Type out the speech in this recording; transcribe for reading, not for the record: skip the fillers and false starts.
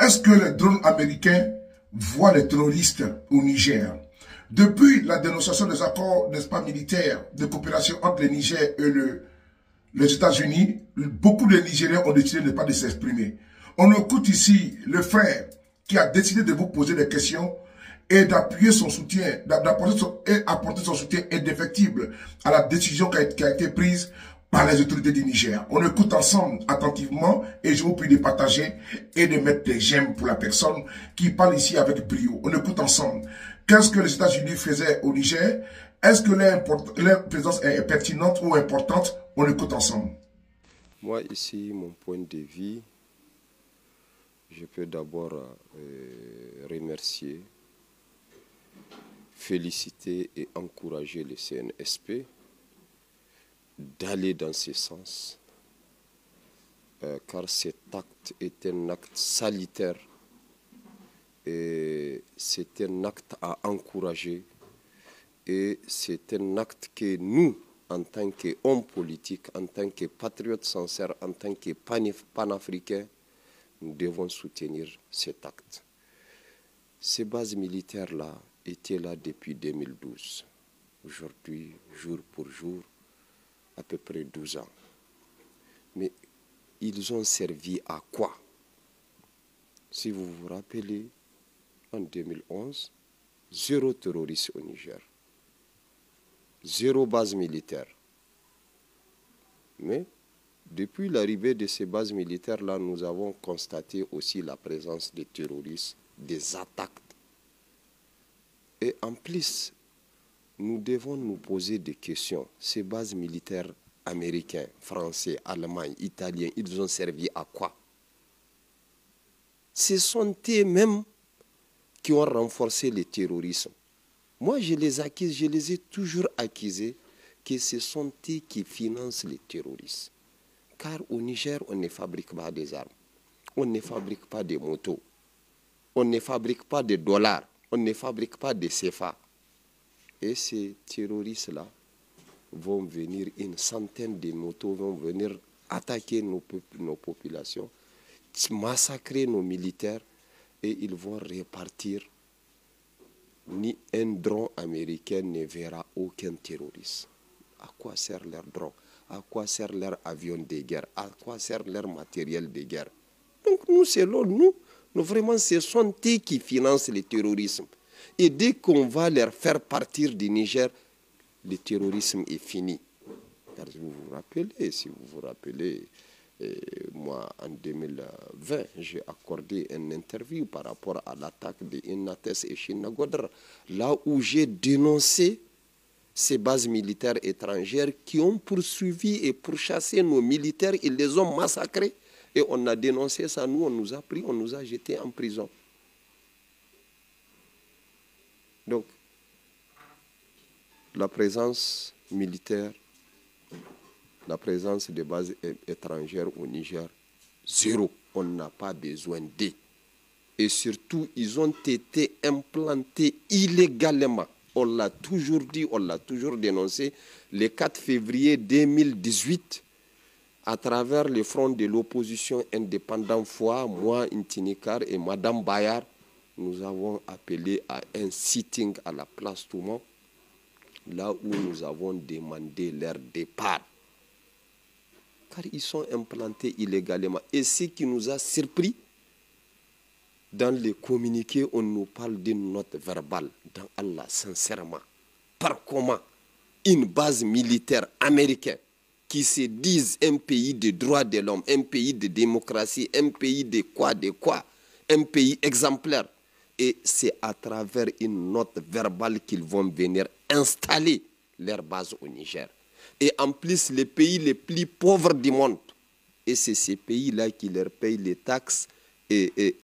Est-ce que les drones américains voient les terroristes au Niger? Depuis la dénonciation des accords, n'est-ce pas, militaires de coopération entre le Niger et les États-Unis, beaucoup de Nigériens ont décidé de ne pas de s'exprimer. On écoute ici le frère qui a décidé de vous poser des questions et d'appuyer son soutien, apporter son soutien indéfectible à la décision qui a été prise par les autorités du Niger. On écoute ensemble attentivement et je vous prie de partager et de mettre des j'aime pour la personne qui parle ici avec brio. On écoute ensemble. Qu'est-ce que les États-Unis faisaient au Niger? Est-ce que leur présence est pertinente ou importante? On écoute ensemble. Moi ici, mon point de vue, je peux d'abord remercier, féliciter et encourager le CNSP d'aller dans ce sens, car cet acte est un acte salutaire et c'est un acte à encourager et c'est un acte que nous, en tant qu'hommes politiques, en tant que patriotes sincères, en tant que panafricains, nous devons soutenir cet acte. Ces bases militaires-là étaient là depuis 2012. Aujourd'hui, jour pour jour, à peu près 12 ans. Mais ils ont servi à quoi? Si vous vous rappelez, en 2011, 0 terroriste au Niger. 0 base militaire. Mais depuis l'arrivée de ces bases militaires-là, nous avons constaté aussi la présence des terroristes, des attaques. Et en plus, nous devons nous poser des questions. Ces bases militaires américains, français, allemands, italiens, ils ont servi à quoi? Ce sont eux-mêmes qui ont renforcé le terrorisme. Moi, je les ai toujours accusés que ce sont eux qui financent les terroristes. Car au Niger, on ne fabrique pas des armes, on ne fabrique pas des motos, on ne fabrique pas de dollars, on ne fabrique pas de CFA. Et ces terroristes-là vont venir, une centaine de motos vont venir attaquer nos populations, massacrer nos militaires et ils vont repartir. Ni un drone américain ne verra aucun terroriste. À quoi sert leur drone? À quoi sert leur avion de guerre? À quoi sert leur matériel de guerre? Donc nous, selon nous, vraiment, ce sont eux qui financent le terrorisme. Et dès qu'on va leur faire partir du Niger, le terrorisme est fini. Car si vous vous rappelez, moi, en 2020, j'ai accordé une interview par rapport à l'attaque de Inates et Chinagodr, là où j'ai dénoncé ces bases militaires étrangères qui ont poursuivi et pourchassé nos militaires, ils les ont massacrés. Et on a dénoncé ça, nous, on nous a pris, on nous a jetés en prison. Donc, la présence militaire, la présence des bases étrangères au Niger, 0. On n'a pas besoin d'eux. Et surtout, ils ont été implantés illégalement. On l'a toujours dit, on l'a toujours dénoncé. Le 4 février 2018, à travers le front de l'opposition indépendante FOA, moi, Intinikar et Madame Bayard, nous avons appelé à un sitting à la place Toumont, là où nous avons demandé leur départ. Car ils sont implantés illégalement. Et ce qui nous a surpris, dans les communiqués, on nous parle d'une note verbale. Dans Allah, sincèrement, par comment une base militaire américaine qui se disent un pays de droits de l'homme, un pays de démocratie, un pays de quoi, un pays exemplaire. Et c'est à travers une note verbale qu'ils vont venir installer leur base au Niger. Et en plus, les pays les plus pauvres du monde. Et c'est ces pays-là qui leur payent les taxes et